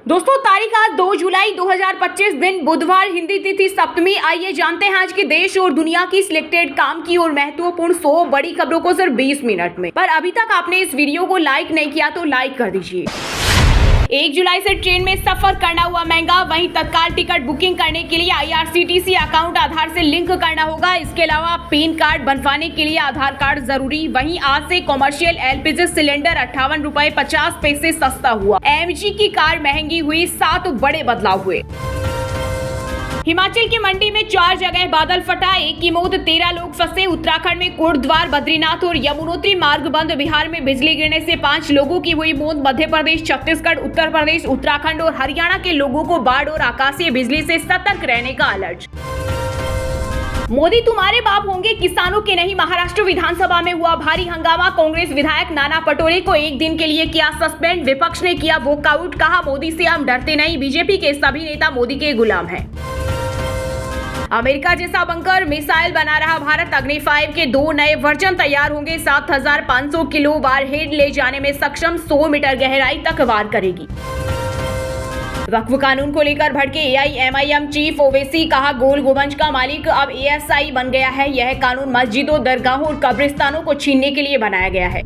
दोस्तों तारीख आज 2 जुलाई 2025 दिन बुधवार, हिंदी तिथि सप्तमी। आइए जानते हैं आज के देश और दुनिया की सिलेक्टेड काम की और महत्वपूर्ण 100 बड़ी खबरों को सिर्फ 20 मिनट में। पर अभी तक आपने इस वीडियो को लाइक नहीं किया तो लाइक कर दीजिए। 1 जुलाई से ट्रेन में सफर करना हुआ महंगा। वहीं तत्काल टिकट बुकिंग करने के लिए IRCTC अकाउंट आधार से लिंक करना होगा। इसके अलावा पैन कार्ड बनवाने के लिए आधार कार्ड जरूरी। वहीं आज से कॉमर्शियल LPG सिलेंडर 58 रुपए 50 पैसे सस्ता हुआ। AMG की कार महंगी हुई। 7 बड़े बदलाव हुए। हिमाचल की मंडी में 4 जगह बादल फटा, 1 की मौत, 13 लोग फंसे। उत्तराखंड में कोटद्वार, बद्रीनाथ और यमुनोत्री मार्ग बंद। बिहार में बिजली गिरने से 5 लोगों की हुई मौत। मध्य प्रदेश, छत्तीसगढ़, उत्तर प्रदेश, उत्तराखंड और हरियाणा के लोगों को बाढ़ और आकाशीय बिजली से सतर्क रहने का अलर्ट। मोदी तुम्हारे बाप होंगे, किसानों के नहीं। महाराष्ट्र विधानसभा में हुआ भारी हंगामा। कांग्रेस विधायक नाना पटोले को 1 दिन के लिए किया सस्पेंड। विपक्ष ने किया वॉकआउट, कहा मोदी से हम डरते नहीं। बीजेपी के सभी नेता मोदी के गुलाम हैं। अमेरिका जैसा बंकर मिसाइल बना रहा भारत। अग्नि 5 के 2 नए वर्जन तैयार होंगे। 7500 किलो वारहेड ले जाने में सक्षम, 100 मीटर गहराई तक वार करेगी। वक्फ कानून को लेकर भड़के AIMIM चीफ ओवैसी, कहा गोल गुंबज का मालिक अब ASI बन गया है। यह कानून मस्जिदों, दरगाहों और कब्रिस्तानों को छीनने के लिए बनाया गया है।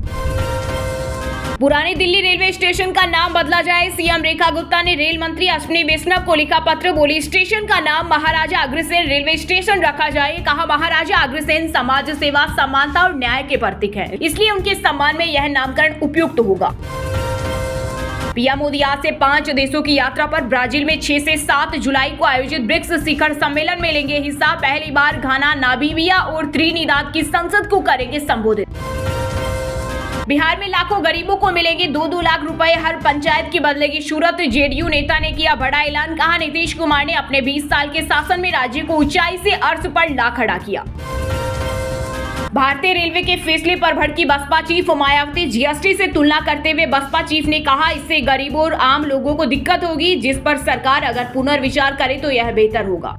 पुरानी दिल्ली रेलवे स्टेशन का नाम बदला जाए। CM रेखा गुप्ता ने रेल मंत्री अश्विनी वैष्णव को लिखा पत्र। बोली स्टेशन का नाम महाराजा अग्रसेन रेलवे स्टेशन रखा जाए। कहा महाराजा अग्रसेन समाज सेवा, समानता और न्याय के प्रतीक है, इसलिए उनके सम्मान में यह नामकरण उपयुक्त होगा। पीएम मोदी आज से 5 देशों की यात्रा पर। ब्राजील में 6 से 7 जुलाई को आयोजित ब्रिक्स शिखर सम्मेलन में लेंगे हिस्सा। पहली बार घाना, नामीबिया और त्रिनिदाद की संसद को करेंगे संबोधित। बिहार में लाखों गरीबों को मिलेंगे 2-2 लाख रुपए, हर पंचायत की बदलेगी सूरत। JDU नेता ने किया बड़ा ऐलान, कहा नीतीश कुमार ने अपने 20 साल के शासन में राज्य को ऊंचाई से अर्श पर ला खड़ा किया। भारतीय रेलवे के फैसले पर भड़की बसपा चीफ मायावती। GST से तुलना करते हुए बसपा चीफ ने कहा इससे गरीबों और आम लोगों को दिक्कत होगी, जिस पर सरकार अगर पुनर्विचार करे तो यह बेहतर होगा।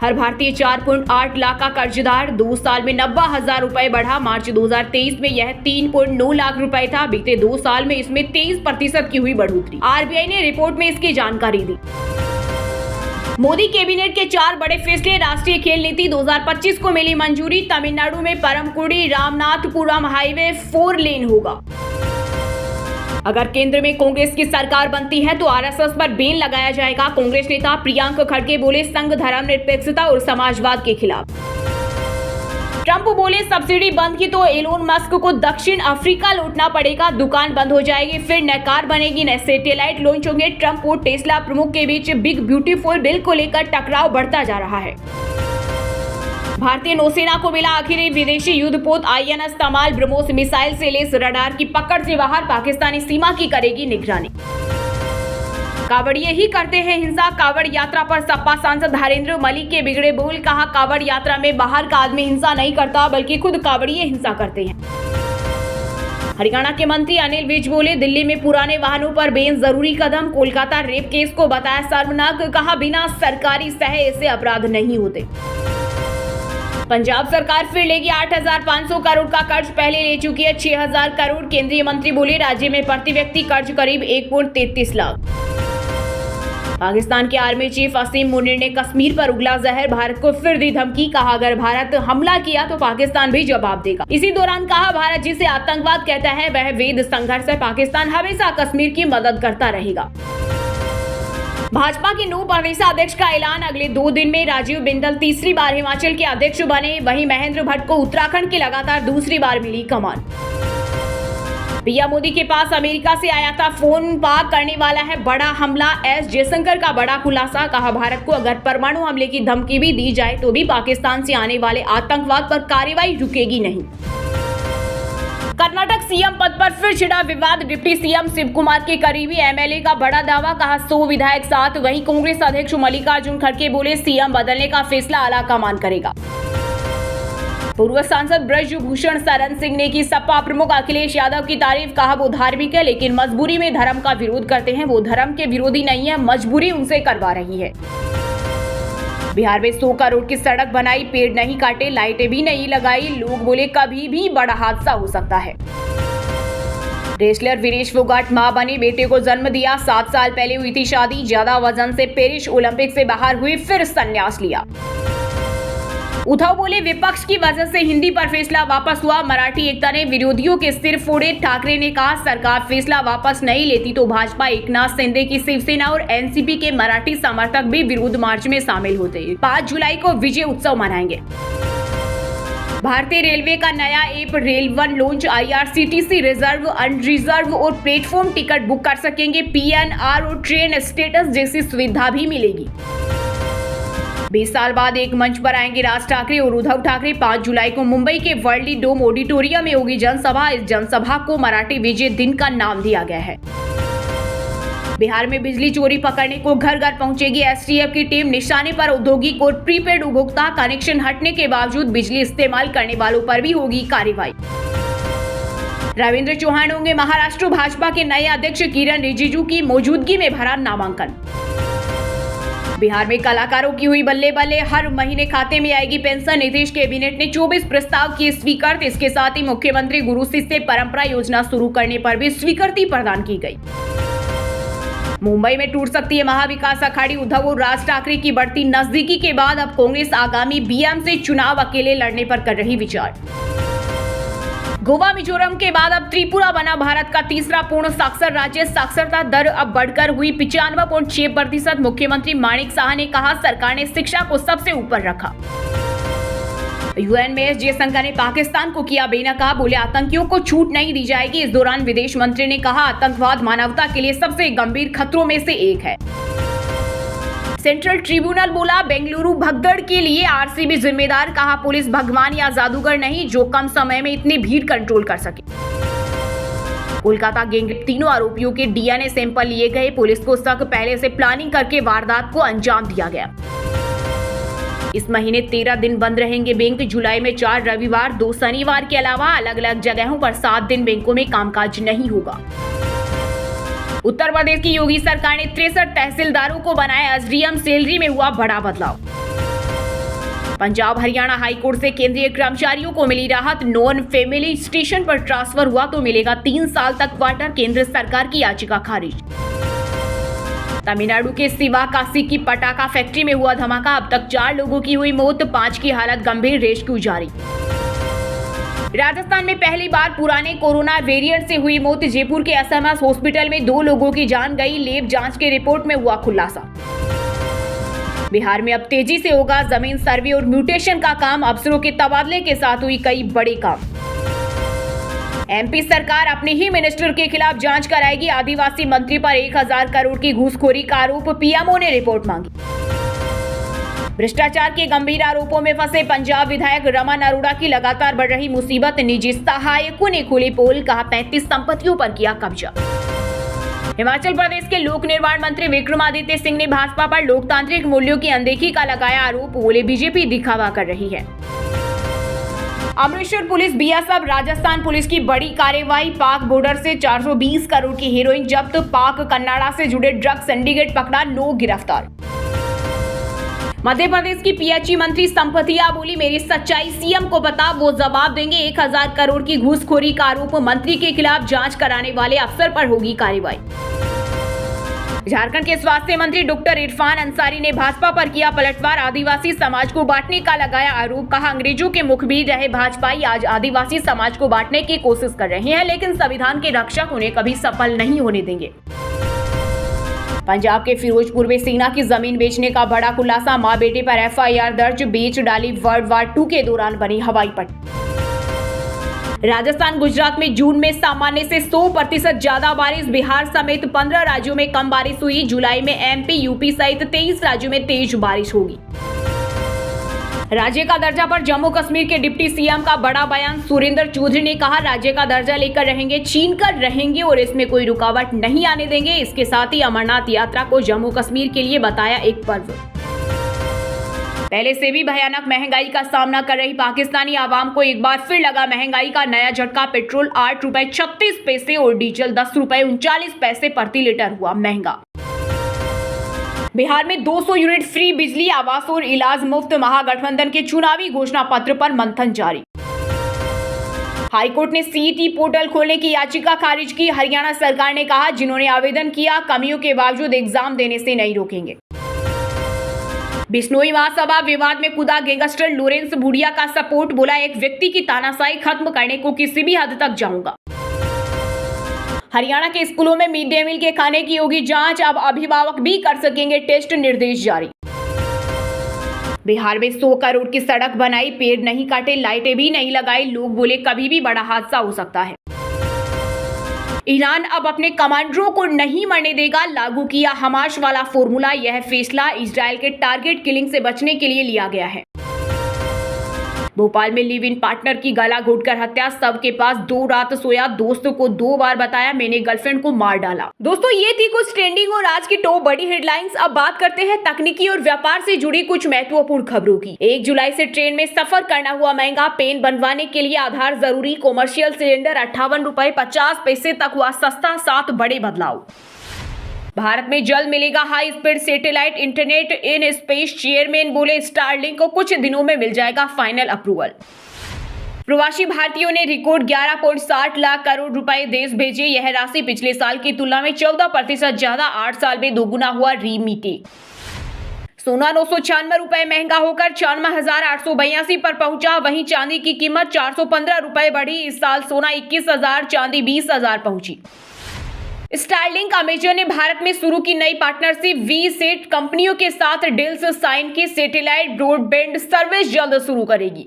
हर भारतीय 4.8 लाख का कर्जदार। 2 साल में 90,000 रुपए बढ़ा। मार्च 2023 में यह 3.9 लाख रुपए था। बीते 2 साल में इसमें 23% की हुई बढ़ोतरी। RBI ने रिपोर्ट में इसकी जानकारी दी। मोदी कैबिनेट के 4 बड़े फैसले। राष्ट्रीय खेल नीति 2025 को मिली मंजूरी। तमिलनाडु में परमकुड़ी रामनाथपुरम हाईवे 4 लेन होगा। अगर केंद्र में कांग्रेस की सरकार बनती है तो RSS पर बैन लगाया जाएगा। कांग्रेस नेता प्रियंक खड़गे बोले संघ धर्मनिरपेक्षता और समाजवाद के खिलाफ। ट्रंप बोले सब्सिडी बंद की तो एलोन मस्क को दक्षिण अफ्रीका लौटना पड़ेगा। दुकान बंद हो जाएगी, फिर न कार बनेगी न सैटेलाइट लॉन्च होंगे। ट्रंप और टेस्ला प्रमुख के बीच बिग ब्यूटीफुल बिल को लेकर टकराव बढ़ता जा रहा है। भारतीय नौसेना को मिला आखिरी विदेशी युद्धपोत। INS तमाल ब्रह्मोस मिसाइल से लेस रडार की पकड़ से बाहर। पाकिस्तानी सीमा की करेगी निगरानी। कांवड़िए ही करते हैं हिंसा। कांवड़ यात्रा पर सपा सांसद हरेंद्र मलिक के बिगड़े बोल। कहा कांवड़ यात्रा में बाहर का आदमी हिंसा नहीं करता, बल्कि खुद कांवड़िए हिंसा करते हैं। हरियाणा के मंत्री अनिल विज बोले दिल्ली में पुराने वाहनों पर बैन जरूरी कदम। कोलकाता रेप केस को बताया शर्मनाक। कहा बिना सरकारी सहाय ऐसे अपराध नहीं होते। पंजाब सरकार फिर लेगी 8,500 करोड़ का कर्ज। पहले ले चुकी है 6,000 करोड़। केंद्रीय मंत्री बोले राज्य में प्रति व्यक्ति कर्ज करीब 1.33 लाख। पाकिस्तान के आर्मी चीफ असीम मुनीर ने कश्मीर पर उगला जहर। भारत को फिर दी धमकी। कहा अगर भारत हमला किया तो पाकिस्तान भी जवाब देगा। इसी दौरान कहा भारत जिसे आतंकवाद कहता है वह वैध संघर्ष है। पाकिस्तान हमेशा कश्मीर की मदद करता रहेगा। भाजपा के 9 प्रदेशाध्यक्ष का ऐलान। अगले 2 दिन में राजीव बिंदल तीसरी बार हिमाचल के अध्यक्ष बने। वहीं महेंद्र भट्ट को उत्तराखंड की लगातार दूसरी बार मिली कमान। पीएम मोदी के पास अमेरिका से आया था फोन। पाक करने वाला है बड़ा हमला। S जयशंकर का बड़ा खुलासा। कहा भारत को अगर परमाणु हमले की धमकी भी दी जाए तो भी पाकिस्तान से आने वाले आतंकवाद पर कार्रवाई रुकेगी नहीं। कर्नाटक CM पद पर फिर छिड़ा विवाद। डिप्टी CM शिव कुमार के करीबी MLA का बड़ा दावा। कहा 100 विधायक साथ। वहीं कांग्रेस अध्यक्ष मल्लिकार्जुन खड़गे बोले CM बदलने का फैसला आलाकमान करेगा। पूर्व सांसद ब्रजभूषण शरण सिंह ने की सपा प्रमुख अखिलेश यादव की तारीफ। कहा वो धार्मिक है लेकिन मजबूरी में धर्म का विरोध करते हैं। वो धर्म के विरोधी नहीं है, मजबूरी उनसे करवा रही है। बिहार में 100 करोड़ की सड़क बनाई, पेड़ नहीं काटे, लाइटें भी नहीं लगाई। लोग बोले कभी भी बड़ा हादसा हो सकता है। रेसलर वीरेश फोगाट मां बनी, बेटे को जन्म दिया। 7 साल पहले हुई थी शादी। ज्यादा वजन से पेरिस ओलंपिक से बाहर हुई, फिर संन्यास लिया। उद्धव बोले, विपक्ष की वजह से हिंदी पर फैसला वापस हुआ। मराठी एकता ने विरोधियों के सिर फोड़े। ठाकरे ने कहा, सरकार फैसला वापस नहीं लेती तो भाजपा एकनाथ शिंदे की शिवसेना और एनसीपी के मराठी समर्थक भी विरोध मार्च में शामिल होते। 5 जुलाई को विजय उत्सव मनाएंगे। भारतीय रेलवे का नया app RailOne launch. IRCTC reserve, unreserve और प्लेटफॉर्म टिकट बुक कर सकेंगे। PNR और ट्रेन स्टेटस जैसी सुविधा भी मिलेगी। 20 साल बाद एक मंच पर आएंगे राज ठाकरे और उद्धव ठाकरे। 5 जुलाई को मुंबई के वर्ली डोम ऑडिटोरियम में होगी जनसभा। इस जनसभा को मराठी विजय दिन का नाम दिया गया है। बिहार में बिजली चोरी पकड़ने को घर घर पहुंचेगी STF की टीम। निशाने पर औद्योगिक और प्रीपेड उपभोक्ता। कनेक्शन हटने के बावजूद बिजली इस्तेमाल करने वालों पर भी होगी कार्रवाई। रविंद्र चौहान होंगे महाराष्ट्र भाजपा के नए अध्यक्ष। किरण रिजिजू की मौजूदगी में भरा नामांकन। बिहार में कलाकारों की हुई बल्ले बल्ले। हर महीने खाते में आएगी पेंशन। नीतीश कैबिनेट ने 24 प्रस्ताव किए स्वीकृत। इसके साथ ही मुख्यमंत्री गुरु शिष्य परंपरा योजना शुरू करने पर भी स्वीकृति प्रदान की गई। मुंबई में टूट सकती है महाविकास अखाड़ी। उद्धव और राज ठाकरे की बढ़ती नजदीकी के बाद अब कांग्रेस आगामी BM से चुनाव अकेले लड़ने पर कर रही विचार। गोवा मिजोरम के बाद अब त्रिपुरा बना भारत का तीसरा पूर्ण साक्षर राज्य। साक्षरता दर अब बढ़कर हुई 95.6%। मुख्यमंत्री माणिक साहा ने कहा, सरकार ने शिक्षा को सबसे ऊपर रखा। UN में एस जयशंकर ने पाकिस्तान को किया बेनकाब। बोले, आतंकियों को छूट नहीं दी जाएगी। इस दौरान विदेश मंत्री ने कहा, आतंकवाद मानवता के लिए सबसे गंभीर खतरों में से एक है। सेंट्रल ट्रिब्यूनल बोला, बेंगलुरु भगदड़ के लिए RCB जिम्मेदार। कहा, पुलिस भगवान या जादूगर नहीं जो कम समय में इतनी भीड़ कंट्रोल कर सके। कोलकाता गैंगरेप, तीनों आरोपियों के DNA सैंपल लिए गए। पुलिस को शक, पहले से प्लानिंग करके वारदात को अंजाम दिया गया। इस महीने 13 दिन बंद रहेंगे बैंक। जुलाई में 4 रविवार, 2 शनिवार के अलावा अलग अलग जगहों पर 7 दिन बैंकों में कामकाज नहीं होगा। उत्तर प्रदेश की योगी सरकार ने 63 तहसीलदारों को बनाया SDM। सैलरी में हुआ बड़ा बदलाव। पंजाब हरियाणा हाईकोर्ट से केंद्रीय कर्मचारियों को मिली राहत। नॉन फैमिली स्टेशन पर ट्रांसफर हुआ तो मिलेगा 3 साल तक क्वार्टर। केंद्र सरकार की याचिका खारिज। तमिलनाडु के शिवकाशी की पटाखा फैक्ट्री में हुआ धमाका। अब तक 4 लोगों की हुई मौत, 5 की हालत गंभीर। रेस्क्यू जारी। राजस्थान में पहली बार पुराने कोरोना वेरिएंट से हुई मौत। जयपुर के SMS हॉस्पिटल में 2 लोगों की जान गई। लैब जांच के रिपोर्ट में हुआ खुलासा। बिहार में अब तेजी से होगा जमीन सर्वे और म्यूटेशन का काम। अफसरों के तबादले के साथ हुई कई बड़े काम। MP सरकार अपने ही मिनिस्टर के खिलाफ जांच कराएगी। आदिवासी मंत्री पर 1000 करोड़ की घूसखोरी का आरोप। PMO ने रिपोर्ट मांगी। भ्रष्टाचार के गंभीर आरोपों में फंसे पंजाब विधायक रमन अरोड़ा की लगातार बढ़ रही मुसीबत। निजी सहायकों ने खोली पोल। कहा, 35 संपत्तियों पर किया कब्जा। हिमाचल प्रदेश के लोक निर्माण मंत्री विक्रमादित्य सिंह ने भाजपा पर लोकतांत्रिक मूल्यों की अनदेखी का लगाया आरोप। बोले, बीजेपी दिखावा कर रही है। Amritsar police BSF Rajasthan police की बड़ी कार्रवाई। पाक बॉर्डर से 420 करोड़ की हेरोइन जब्त। पाक कन्नाडा से जुड़े ड्रग सिंडिकेट पकड़ा, 9 गिरफ्तार। मध्य प्रदेश की PHE मंत्री संपतिया बोली, मेरी सच्चाई CM को पता, वो जवाब देंगे। 1000 करोड़ की घूसखोरी का आरोप। मंत्री के खिलाफ जांच कराने वाले अफसर पर होगी कार्रवाई। झारखंड के स्वास्थ्य मंत्री डॉक्टर इरफान अंसारी ने भाजपा पर किया पलटवार। आदिवासी समाज को बांटने का लगाया आरोप। कहा, अंग्रेजों के मुखबिर रहे भाजपाई आज आदिवासी समाज को बांटने की कोशिश कर रहे हैं, लेकिन संविधान के रक्षक उन्हें कभी सफल नहीं होने देंगे। पंजाब के फिरोजपुर में सेना की जमीन बेचने का बड़ा खुलासा। मां बेटे पर FIR दर्ज। बेच डाली वर्ल्ड वार 2 के दौरान बनी हवाई पट्टी। राजस्थान गुजरात में जून में सामान्य से 100% ज्यादा बारिश। बिहार समेत 15 राज्यों में कम बारिश हुई। जुलाई में MP, UP सहित 23 राज्यों में तेज बारिश होगी। राज्य का दर्जा पर जम्मू कश्मीर के डिप्टी CM का बड़ा बयान। सुरेंद्र चौधरी ने कहा, राज्य का दर्जा लेकर रहेंगे, छीन कर रहेंगे और इसमें कोई रुकावट नहीं आने देंगे। इसके साथ ही अमरनाथ यात्रा को जम्मू कश्मीर के लिए बताया एक पर्व। पहले से भी भयानक महंगाई का सामना कर रही पाकिस्तानी आवाम को एक बार फिर लगा महंगाई का नया झटका। पेट्रोल 8 रुपए 36 पैसे और डीजल 10 रुपए 39 पैसे प्रति लीटर हुआ महंगा। बिहार में 200 यूनिट फ्री बिजली, आवास और इलाज मुफ्त। महागठबंधन के चुनावी घोषणा पत्र पर मंथन जारी। हाईकोर्ट ने सीईटी पोर्टल खोलने की याचिका खारिज की। हरियाणा सरकार ने कहा, जिन्होंने आवेदन किया कमियों के बावजूद एग्जाम देने से नहीं रोकेंगे। बिश्नोई महासभा विवाद में कूदा गैंगस्टर लॉरेंस भूडिया का सपोर्ट, बोला एक व्यक्ति की तानाशाही खत्म करने को किसी भी हद तक जाऊंगा। हरियाणा के स्कूलों में मिड डे मील के खाने की होगी जांच, अब अभिभावक भी कर सकेंगे टेस्ट, निर्देश जारी। बिहार में 100 करोड़ की सड़क बनाई, पेड़ नहीं काटे, लाइटें भी नहीं लगाई, लोग बोले कभी भी बड़ा हादसा हो सकता है। ईरान अब अपने कमांडरों को नहीं मरने देगा, लागू किया हमास वाला फॉर्मूला। यह फैसला इजरायल के टारगेट किलिंग से बचने के लिए लिया गया है। भोपाल में लिव इन पार्टनर की गला घोटकर हत्या, सबके पास 2 रात सोया, दोस्त को 2 बार बताया मैंने गर्लफ्रेंड को मार डाला। दोस्तों, ये थी कुछ ट्रेंडिंग और आज की टॉप बड़ी हेडलाइंस। अब बात करते हैं तकनीकी और व्यापार से जुड़ी कुछ महत्वपूर्ण खबरों की। 1 जुलाई से ट्रेन में सफर करना हुआ महंगा, पेन बनवाने के लिए आधार जरूरी, कॉमर्शियल सिलेंडर 58 रुपए 50 पैसे तक हुआ सस्ता, 7 बड़े बदलाव। भारत में जल्द मिलेगा high speed satellite internet in space, chairman बोले स्टारलिंक को कुछ दिनों में मिल जाएगा फाइनल अप्रूवल। प्रवासी भारतीयों ने रिकॉर्ड 11.60 लाख करोड़ रुपए देश भेजे, यह राशि पिछले साल की तुलना में 14% ज्यादा, 8 साल में दोगुना हुआ रीमीटेक। सोना 996 रुपए महंगा होकर 96,882 पर पहुंचा, वहीं चांदी की कीमत 415 रुपए बढ़ी। इस साल सोना 21,000, चांदी 20,000 पहुंची। स्टारलिंक अमेजन ने भारत में शुरू की नई पार्टनरशिप, वीसेट कंपनियों के साथ डील्स साइन की, सैटेलाइट ब्रॉडबैंड सर्विस जल्द शुरू करेगी।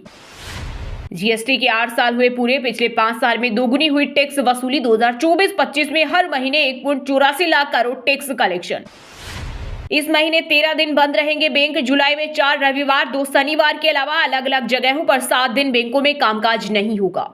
जीएसटी के 8 साल हुए पूरे, पिछले 5 साल में दोगुनी हुई टैक्स वसूली। 2024-25 में हर महीने 1.84 लाख करोड़ टैक्स कलेक्शन। इस महीने 13 दिन बंद रहेंगे बैंक, जुलाई में 4 रविवार 2 शनिवार के अलावा अलग अलग जगहों पर 7 दिन बैंकों में कामकाज नहीं होगा।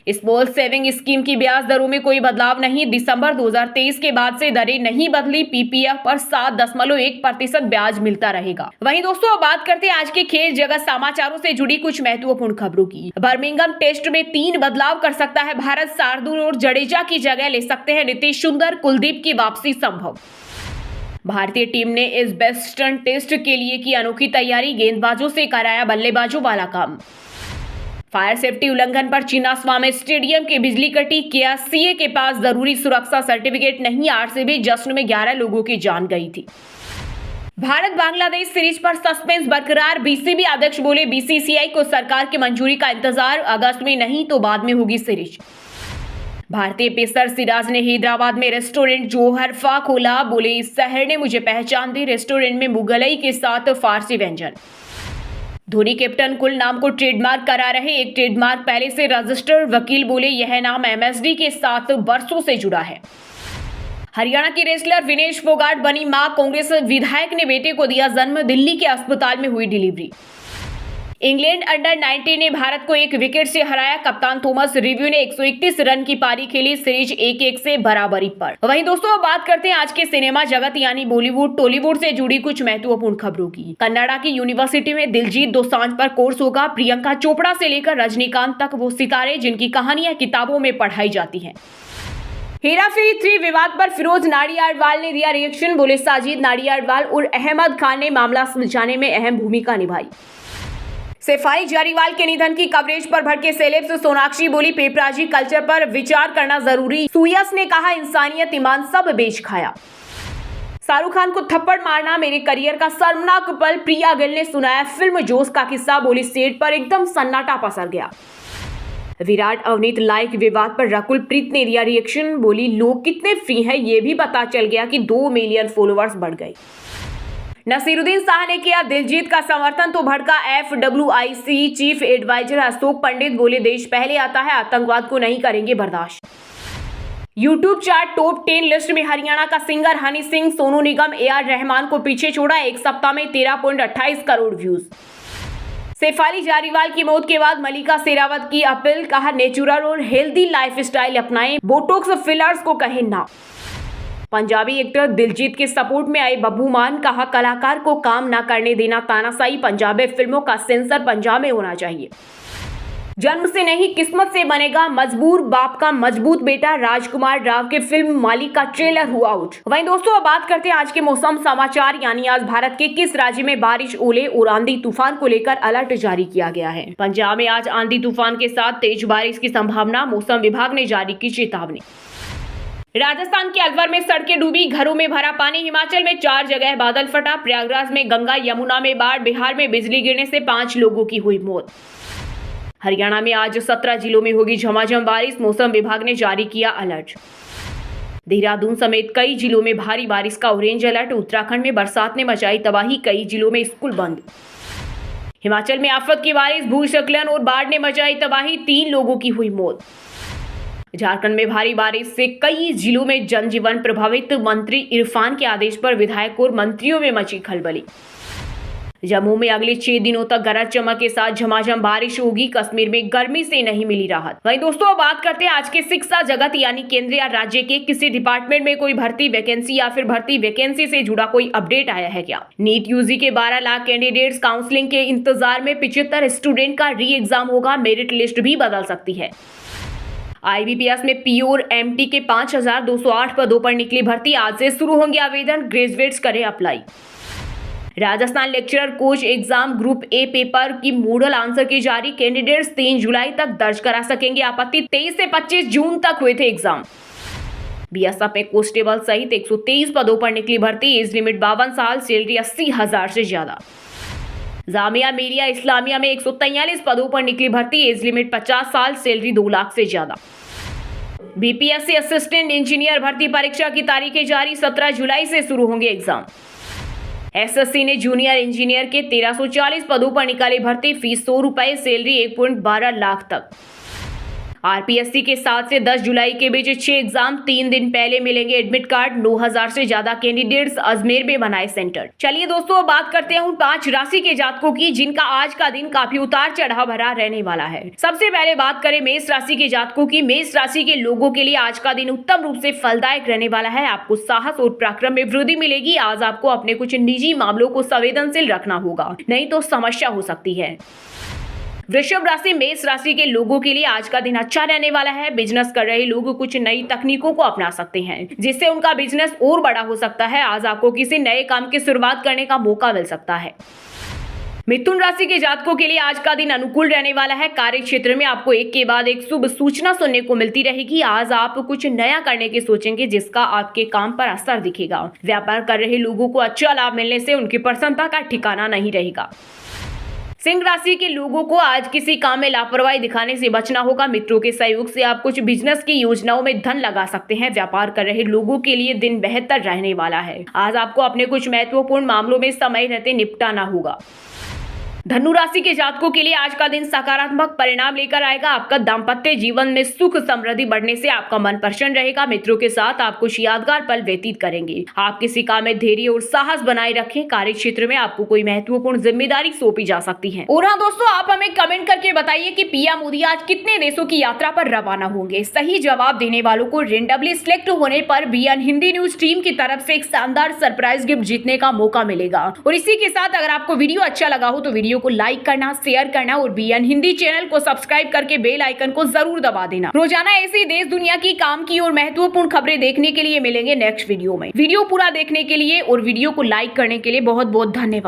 स्मॉल सेविंग स्कीम की ब्याज दरों में कोई बदलाव नहीं, दिसंबर 2023 के बाद से दरें नहीं बदली, पीपीएफ पर 7.1% ब्याज मिलता रहेगा। वहीं दोस्तों, अब बात करते हैं आज के खेल जगत समाचारों से जुड़ी कुछ महत्वपूर्ण खबरों की। बर्मिंघम टेस्ट में 3 बदलाव कर सकता है भारत, शार्दुल और जडेजा की जगह ले सकते हैं नीतीश सुंदर, कुलदीप की वापसी संभव। भारतीय टीम ने इस वेस्टर्न टेस्ट के लिए की अनोखी तैयारी, गेंदबाजों से कराया बल्लेबाजों वाला काम। फायर सेफ्टी उल्लंघन पर चिन्नास्वामी स्टेडियम की बिजली कटी, किया सीए के पास जरूरी सुरक्षा सर्टिफिकेट नहीं, आरसीबी जश्न में 11 लोगों की जान गई थी। भारत बांग्लादेश सीरीज पर सस्पेंस बरकरार, बीसीबी अध्यक्ष बोले बीसीसीआई को सरकार की मंजूरी का इंतजार, अगस्त में नहीं तो बाद में होगी सीरीज। भारतीय पेसर सिराज ने हैदराबाद में रेस्टोरेंट जोहरफा खोला, बोले इस शहर ने मुझे पहचान दी, रेस्टोरेंट में मुगलई के साथ फारसी व्यंजन। धोनी कैप्टन कुल नाम को ट्रेडमार्क करा रहे, एक ट्रेडमार्क पहले से रजिस्टर्ड, वकील बोले यह नाम एमएसडी के साथ वर्षों से जुड़ा है। हरियाणा की रेसलर विनेश फोगाट बनी मां, कांग्रेस विधायक ने बेटे को दिया जन्म, दिल्ली के अस्पताल में हुई डिलीवरी। इंग्लैंड अंडर 19 ने भारत को 1 विकेट से हराया, कप्तान थॉमस रिव्यू ने 131 रन की पारी खेली, सीरीज 1-1 से बराबरी पर। वहीं दोस्तों, अब बात करते हैं आज के सिनेमा जगत यानी बॉलीवुड टॉलीवुड से जुड़ी कुछ महत्वपूर्ण खबरों की। कन्नाडा की यूनिवर्सिटी में दिलजीत दोसांझ पर कोर्स होगा, प्रियंका चोपड़ा से लेकर रजनीकांत तक वो सितारे जिनकी कहानियां किताबों में पढ़ाई जाती है। हेरा फेरी 3 विवाद पर फिरोज नाडियाडवाल ने दिया रिएक्शन, बोले साजिद नाडियाडवाल और अहमद खान ने मामला सुलझाने में अहम भूमिका निभाई। सैफाली जारीवाल के निधन की कवरेज पर भड़के सेलेब्स, सोनाक्षी बोली पेपराजी कल्चर पर विचार करना जरूरी, सुयस ने कहा इंसानियत ईमान सब बेच खाया। शाहरुख खान को थप्पड़ मारना मेरे करियर का शर्मनाक पल, प्रिया गिल ने सुनाया फिल्म जोश का किस्सा, बोली सेट पर एकदम सन्नाटा पसर गया। विराट अवनीत लाइक विवाद पर रकुल प्रीत ने दिया रिएक्शन, बोली लोग कितने फ्री हैं ये भी पता चल गया कि 2 मिलियन फॉलोअर्स बढ़ गए। नसीरुद्दीन शाह ने किया दिलजीत का समर्थन तो भड़का FWIC chief adviser Ashok Pandit, बोले देश पहले आता है, आतंकवाद को नहीं करेंगे बर्दाश्त। यूट्यूब चार्ट टॉप 10 लिस्ट में हरियाणा का सिंगर हनी सिंह, सोनू निगम, AR रहमान को पीछे छोड़ा, एक सप्ताह में 13.28 करोड़ व्यूज। सैफाली जारीवाल की मौत के बाद मलिका शेरावत की अपील, कहा नेचुरल और हेल्दी लाइफस्टाइल अपनाएं, बोटॉक्स फिलर्स को कहें ना। पंजाबी एक्टर दिलजीत के सपोर्ट में आए बब्बू मान, कहा कलाकार को काम न करने देना तानाशाही, पंजाबी फिल्मों का सेंसर पंजाब में होना चाहिए। जन्म से नहीं किस्मत से बनेगा मजबूर, बाप का मजबूत बेटा राजकुमार राव के फिल्म मालिक का ट्रेलर हुआ आउट। वहीं दोस्तों अब बात करते हैं आज के मौसम समाचार, यानी आज भारत के किस राज्य में बारिश, ओले और आंधी तूफान को लेकर अलर्ट जारी किया गया है। पंजाब में आज आंधी तूफान के साथ तेज बारिश की संभावना, मौसम विभाग ने जारी की चेतावनी। राजस्थान के अलवर में सड़कें डूबी, घरों में भरा पानी। हिमाचल में 4 जगह बादल फटा, प्रयागराज में गंगा, यमुना में बाढ़, बिहार में बिजली गिरने से 5 लोगों की हुई मौत। हरियाणा में आज 17 जिलों में होगी झमाझम बारिश, मौसम विभाग ने जारी किया अलर्ट। देहरादून समेत कई जिलों में भारी बारिश का ऑरेंज अलर्ट। उत्तराखंड में बरसात ने मचाई तबाही, कई जिलों में स्कूल बंद। हिमाचल में आफत की बारिश, भूस्खलन और बाढ़ ने मचाई तबाही, 3 लोगों की हुई मौत। झारखंड में भारी बारिश से कई जिलों में जनजीवन प्रभावित, मंत्री इरफान के आदेश पर विधायक और मंत्रियों में मची खलबली। जम्मू में अगले 6 दिनों तक गरज चमक के साथ झमाझम बारिश होगी, कश्मीर में गर्मी से नहीं मिली राहत। वहीं दोस्तों बात करते हैं आज के शिक्षा जगत यानी केंद्र या राज्य के किसी डिपार्टमेंट में कोई भर्ती वैकेंसी या फिर भर्ती वैकेंसी से जुड़ा कोई अपडेट आया है क्या। नीट यूजी के 12 लाख कैंडिडेट्स काउंसलिंग के इंतजार में, 75 स्टूडेंट का री एग्जाम होगा, मेरिट लिस्ट भी बदल सकती है। IBPS में पीओ और MT के 5208 पदों पर निकली भर्ती, आज से शुरू होंगे आवेदन, ग्रेजुएट्स करें apply. Rajasthan lecturer coach exam group A paper की मॉडल आंसर की जारी, कैंडिडेट्स 3 जुलाई तक दर्ज करा सकेंगे आपत्ति, 23 से 25 जून तक हुए थे एग्जाम। BSF में कांस्टेबल सहित 123 पदों पर निकली भर्ती, एज लिमिट 52 साल, सैलरी 80,000 से ज्यादा। जामिया मिलिया इस्लामिया में 143 पदों पर निकली भर्ती, एज लिमिट 50 साल, सैलरी 2 लाख से ज्यादा। BPSC असिस्टेंट इंजीनियर भर्ती परीक्षा की तारीखें जारी, 17 जुलाई से शुरू होंगे एग्जाम। SSC ने जूनियर इंजीनियर के 1340 पदों पर निकाली भर्ती, फीस 100 रुपए, सैलरी 1.12 लाख तक। RPSC के 7 से 10 जुलाई के बीच 6 एग्जाम, 3 दिन पहले मिलेंगे एडमिट कार्ड, 9000 से ज्यादा कैंडिडेट्स अजमेर में बनाए सेंटर। चलिए दोस्तों बात करते हैं उन 5 राशि के जातकों की जिनका आज का दिन काफी उतार चढ़ाव भरा रहने वाला है। सबसे पहले बात करें मेष राशि के जातकों की। मेष राशि के लोगों के लिए आज का दिन उत्तम रूप से फलदायक रहने वाला है। आपको साहस और पराक्रम में वृद्धि मिलेगी। आज आपको अपने कुछ निजी मामलों को संवेदनशील रखना होगा, नहीं तो समस्या हो सकती है। वृषभ राशि मेष राशि के लोगों के लिए आज का दिन अच्छा रहने वाला है। बिजनेस कर रहे लोग कुछ नई तकनीकों को अपना सकते हैं, जिससे उनका बिजनेस और बड़ा हो सकता है। आज आपको किसी नए काम की शुरुआत करने का मौका मिल सकता है। मिथुन राशि के जातकों के लिए आज का दिन अनुकूल रहने वाला है। कार्य क्षेत्र में आपको एक के बाद एक शुभ सूचना सुनने को मिलती रहेगी। आज आप कुछ नया करने की सोचेंगे, जिसका आपके काम पर असर दिखेगा। व्यापार कर रहे लोगों को अच्छा लाभ मिलने से उनकी प्रसन्नता का ठिकाना नहीं रहेगा। सिंह राशि के लोगों को आज किसी काम में लापरवाही दिखाने से बचना होगा। मित्रों के सहयोग से आप कुछ बिजनेस की योजनाओं में धन लगा सकते हैं। व्यापार कर रहे लोगों के लिए दिन बेहतर रहने वाला है। आज आपको अपने कुछ महत्वपूर्ण मामलों में समय रहते निपटाना होगा। धनु राशि के जातकों के लिए आज का दिन सकारात्मक परिणाम लेकर आएगा। आपका दाम्पत्य जीवन में सुख समृद्धि बढ़ने से आपका मन प्रसन्न रहेगा। मित्रों के साथ आप कुछ यादगार पल व्यतीत करेंगे। आप किसी काम में धैर्य और साहस बनाए रखें। कार्य क्षेत्र में आपको कोई महत्वपूर्ण जिम्मेदारी सौंपी जा सकती है। और हाँ दोस्तों, आप हमें कमेंट करके बताइए कि पीएम मोदी आज कितने देशों की यात्रा पर रवाना होंगे। सही जवाब देने वालों को रेंडमली सिलेक्ट होने पर BN हिंदी न्यूज टीम की तरफ से एक शानदार सरप्राइज गिफ्ट जीतने का मौका मिलेगा। और इसी के साथ अगर आपको वीडियो अच्छा लगा हो तो वीडियो को लाइक करना, शेयर करना और BN हिंदी चैनल को सब्सक्राइब करके बेल आइकन को जरूर दबा देना। रोजाना ऐसी देश दुनिया की काम की और महत्वपूर्ण खबरें देखने के लिए मिलेंगे नेक्स्ट वीडियो में। वीडियो पूरा देखने के लिए और वीडियो को लाइक करने के लिए बहुत बहुत धन्यवाद।